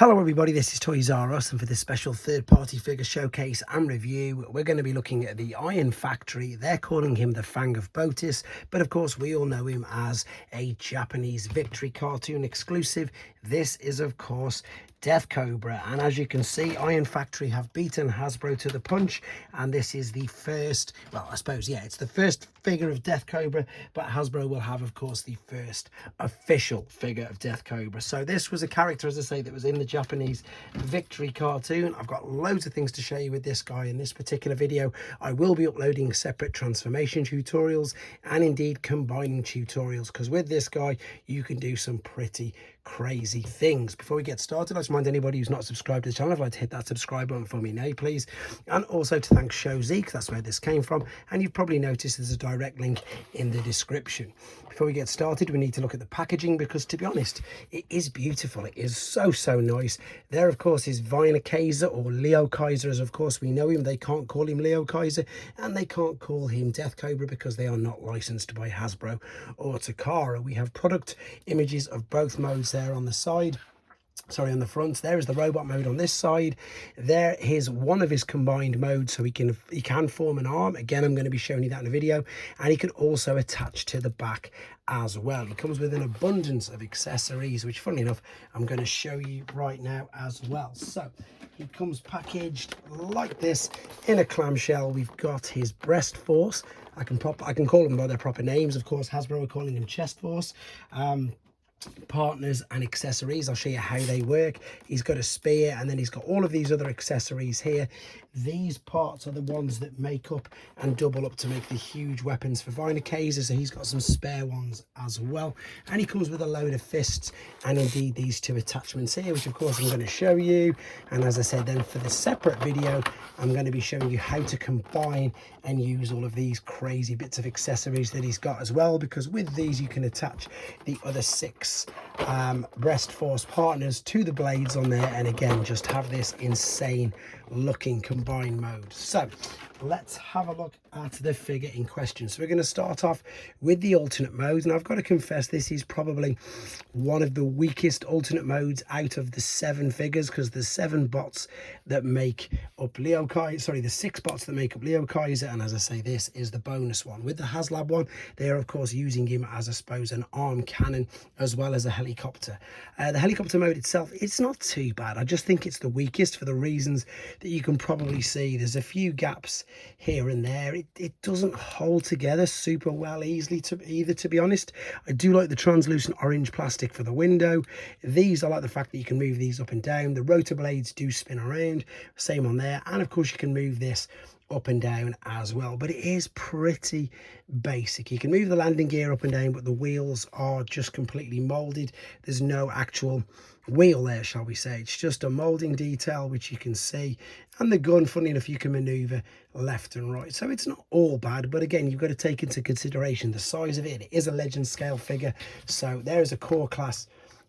Hello everybody, this is Toysareruss, and for this special third-party figure showcase and review, we're going to be looking at the Iron Factory. They're calling him the Fang of Botis, but of course we all know him as a Japanese Victory cartoon exclusive. This is of course Death Cobra, and as you can see, Iron Factory have beaten Hasbro to the punch, and this is the first, well, I suppose, yeah, it's the first figure of Death Cobra, but Hasbro will have, of course, the first official figure of Death Cobra. So this was a character, as I say, that was in the Japanese Victory cartoon. I've got loads of things to show you with this guy in this particular video. I will be uploading separate transformation tutorials and indeed combining tutorials, because with this guy, you can do some pretty crazy things. Before we get started, I'd remind anybody who's not subscribed to the channel, I'd like to hit that subscribe button for me now, please. And also to thank Showzeek, that's where this came from. And you've probably noticed there's a direct link in the description. Before we get started, we need to look at the packaging, because to be honest, it is beautiful. It is so nice. There, of course, is Viner Kaiser, or Leo Kaiser, as of course we know him. They can't call him Leo Kaiser, and they can't call him Death Cobra because they are not licensed by Hasbro or Takara. We have product images of both modes there on the side, sorry, on the front. There is the robot mode on this side. There is one of his combined modes, so he can form an arm. Again, I'm going to be showing you that in a video, and he can also attach to the back as well. He comes with an abundance of accessories, which funnily enough I'm going to show you right now as well. So he comes packaged like this in a clamshell. We've got his breast force. I can call them by their proper names. Of course, Hasbro are calling him chest force. Partners and accessories, I'll show you how they work. He's got a spear, and then he's got all of these other accessories here. These parts are the ones that make up and double up to make the huge weapons for Viner Kaiser, so he's got some spare ones as well. And he comes with a load of fists and indeed these two attachments here, which of course I'm going to show you. And as I said, then for the separate video, I'm going to be showing you how to combine and use all of these crazy bits of accessories that he's got as well, because with these you can attach the other 6 breast force partners to the blades on there, and again just have this insane looking combined mode. So let's have a look at the figure in question. So we're going to start off with the alternate modes, and I've got to confess this is probably one of the weakest alternate modes out of the 7 figures, because there's 7 bots that make up Leo Kaiser, sorry, the 6 bots that make up Leo Kaiser, and as I say, this is the bonus one. With the HasLab one, they are of course using him as, I suppose, an arm cannon as well as a helicopter. The helicopter mode itself, it's not too bad. I just think it's the weakest for the reasons that you can probably see. There's a few gaps here and there. It doesn't hold together super well easily to be honest. I do like the translucent orange plastic for the window. These, I like the fact that you can move these up and down. The rotor blades do spin around, same on there, and of course you can move this up and down as well, but it is pretty basic. You can move the landing gear up and down, but the wheels are just completely molded. There's no actual wheel there, shall we say. It's just a molding detail, which you can see, and the gun, funny enough, you can maneuver left and right, so it's not all bad. But again, you've got to take into consideration the size of it. It is a legend scale figure, so there is a core class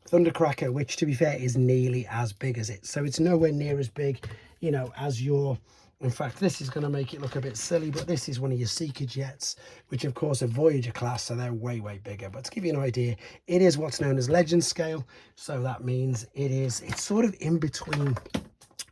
Thundercracker, which to be fair is nearly as big as it, so it's nowhere near as big, you know, as your, in fact, this is going to make it look a bit silly, but this is one of your Seeker jets, which of course are Voyager class, so they're way bigger. But to give you an idea, it is what's known as legend scale, so that means it's sort of in between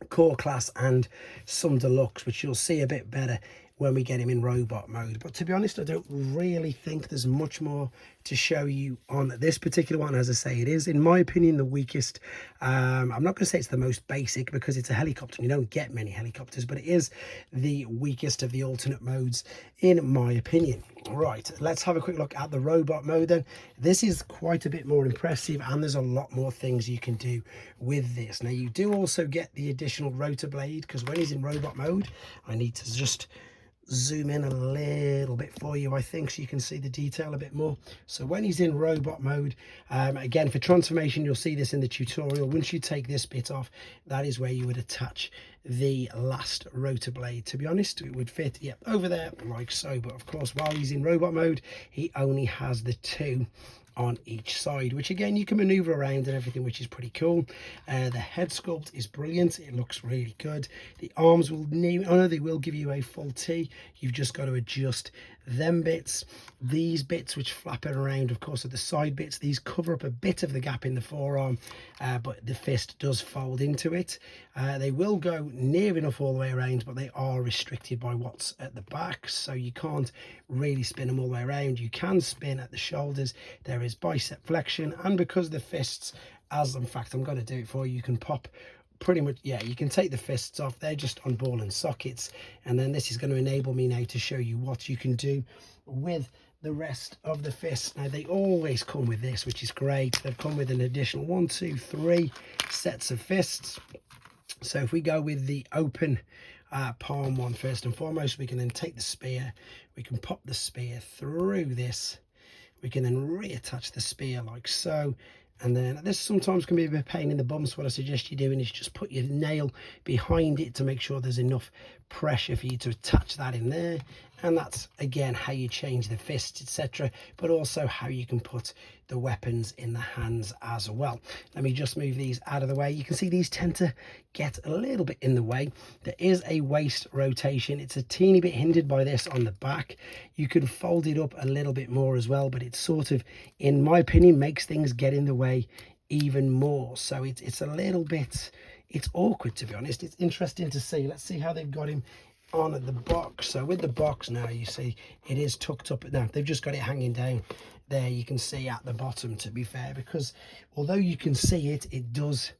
core class and some deluxe, which you'll see a bit better when we get him in robot mode. But to be honest, I don't really think there's much more to show you on this particular one. As I say, it is, in my opinion, the weakest. I'm not going to say it's the most basic, because it's a helicopter and you don't get many helicopters, but it is the weakest of the alternate modes in my opinion. Right, let's have a quick look at the robot mode then. This is quite a bit more impressive, and there's a lot more things you can do with this. Now, you do also get the additional rotor blade, because when he's in robot mode, I need to just zoom in a little bit for you, I think, so you can see the detail a bit more. So when he's in robot mode, again, for transformation, you'll see this in the tutorial. Once you take this bit off, that is where you would attach the last rotor blade. To be honest, it would fit, yeah, over there like so. But of course, while he's in robot mode, he only has the 2 on each side, which again you can maneuver around and everything, which is pretty cool. The head sculpt is brilliant. It looks really good. The arms will they will give you a full T. You've just got to adjust them bits. These bits which flap around, of course, are the side bits. These cover up a bit of the gap in the forearm, but the fist does fold into it. They will go near enough all the way around, but they are restricted by what's at the back, so you can't really spin them all the way around. You can spin at the shoulders. There is bicep flexion, and because the fists, as in fact I'm going to do it for you, you can pop pretty much, yeah, you can take the fists off. They're just on ball and sockets, and then this is going to enable me now to show you what you can do with the rest of the fists. Now they always come with this, which is great. They've come with an additional 1, 2, 3 sets of fists. So if we go with the open palm one first and foremost, we can then take the spear, we can pop the spear through this, we can then reattach the spear like so. And then this sometimes can be a bit of a pain in the bum, so what I suggest you doing is just put your nail behind it to make sure there's enough pressure for you to attach that in there. And that's, again, how you change the fists, etc., but also how you can put the weapons in the hands as well. Let me just move these out of the way. You can see these tend to get a little bit in the way. There is a waist rotation. It's a teeny bit hindered by this on the back. You can fold it up a little bit more as well, but it sort of, in my opinion, makes things get in the way even more. So it's a little bit, it's awkward, to be honest. It's interesting to see. Let's see how they've got him on at the box. So with the box now, you see it is tucked up. Now they've just got it hanging down there. You can see at the bottom, to be fair, because although you can see it, it does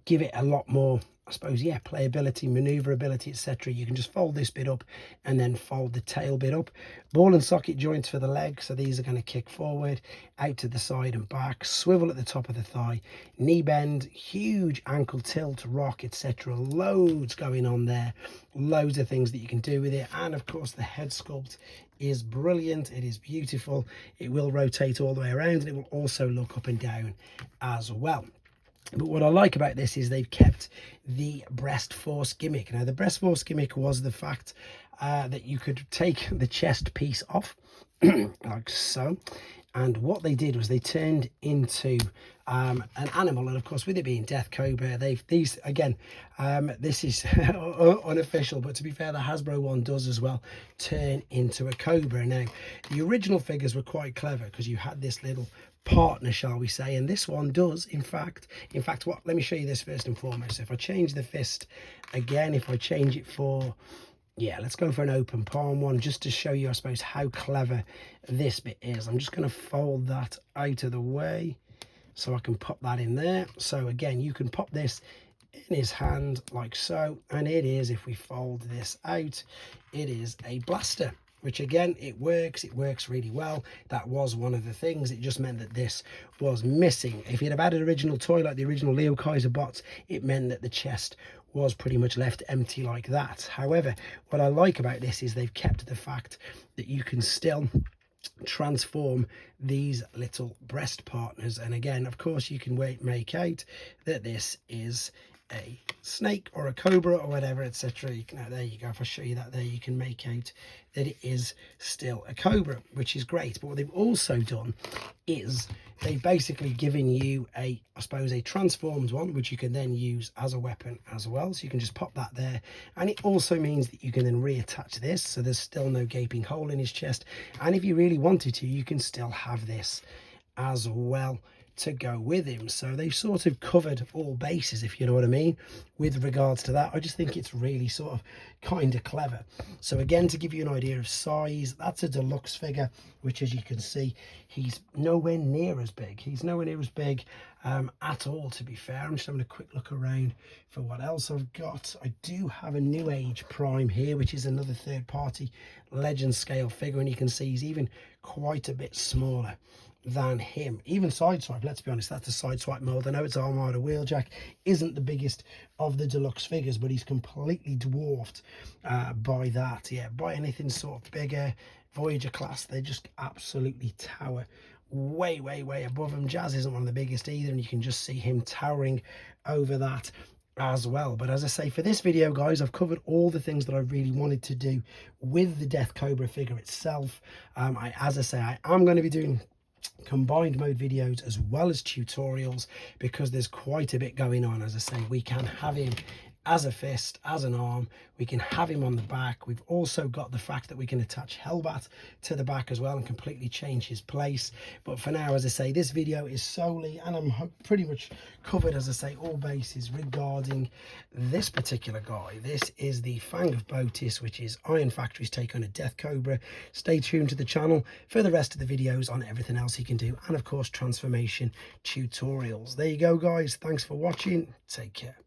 give it a lot more, I suppose, yeah, playability, maneuverability, etc. You can just fold this bit up and then fold the tail bit up. Ball and socket joints for the leg, so these are going to kick forward, out to the side and back, swivel at the top of the thigh, knee bend, huge ankle tilt, rock, etc. Loads going on there, loads of things that you can do with it. And of course the head sculpt is brilliant. It is beautiful. It will rotate all the way around, and it will also look up and down as well. But what I like about this is they've kept the breast force gimmick. Now the breast force gimmick was the fact that you could take the chest piece off like so, and what they did was they turned into an animal. And of course, with it being Death Cobra, these again, this is unofficial, but to be fair, the Hasbro one does as well turn into a cobra. Now the original figures were quite clever because you had this little partner, shall we say, and this one does in fact what, let me show you this first and foremost. So if I change the fist again, if I change it for, yeah, let's go for an open palm one, just to show you, I suppose, how clever this bit is. I'm just going to fold that out of the way so I can pop that in there. So again, you can pop this in his hand like so, and it is, if we fold this out, it is a blaster, which again, it works really well. That was one of the things. It just meant that this was missing. If you'd have had an original toy like the original Leo Kaiser bots, it meant that the chest was pretty much left empty like that. However, what I like about this is they've kept the fact that you can still transform these little breast partners. And again, of course, you can make out that this is a snake or a cobra or whatever, etc. You can, there you go. If I show you that there, you can make out that it is still a cobra, which is great. But what they've also done is they've basically given you a, I suppose, a transformed one, which you can then use as a weapon as well. So you can just pop that there, and it also means that you can then reattach this, so there's still no gaping hole in his chest. And if you really wanted to, you can still have this as well to go with him. So they've sort of covered all bases, if you know what I mean, with regards to that. I just think it's really sort of kind of clever. So again, to give you an idea of size, that's a deluxe figure, which, as you can see, he's nowhere near as big. He's nowhere near as big at all, to be fair. I'm just having a quick look around for what else I've got. I do have a New Age Prime here, which is another third-party legend scale figure, and you can see he's even quite a bit smaller than him. Even Sideswipe, let's be honest, that's a Sideswipe mold. I know it's Armada Wheeljack, isn't the biggest of the deluxe figures, but he's completely dwarfed by that. Yeah, by anything sort of bigger, Voyager class, they just absolutely tower way above him. Jazz isn't one of the biggest either, and you can just see him towering over that as well. But as I say, for this video, guys, I've covered all the things that I really wanted to do with the Death Cobra figure itself. As I say, I am going to be doing combined mode videos as well as tutorials, because there's quite a bit going on. As I say, we can have him as a fist, as an arm. We can have him on the back. We've also got the fact that we can attach Hellbat to the back as well and completely change his place. But for now, as I say, this video is solely, and I'm pretty much covered, as I say, all bases regarding this particular guy. This is the Fang of Botis, which is Iron Factory's take on a death cobra. Stay tuned to the channel for the rest of the videos on everything else he can do, and of course transformation tutorials. There you go, guys. Thanks for watching. Take care.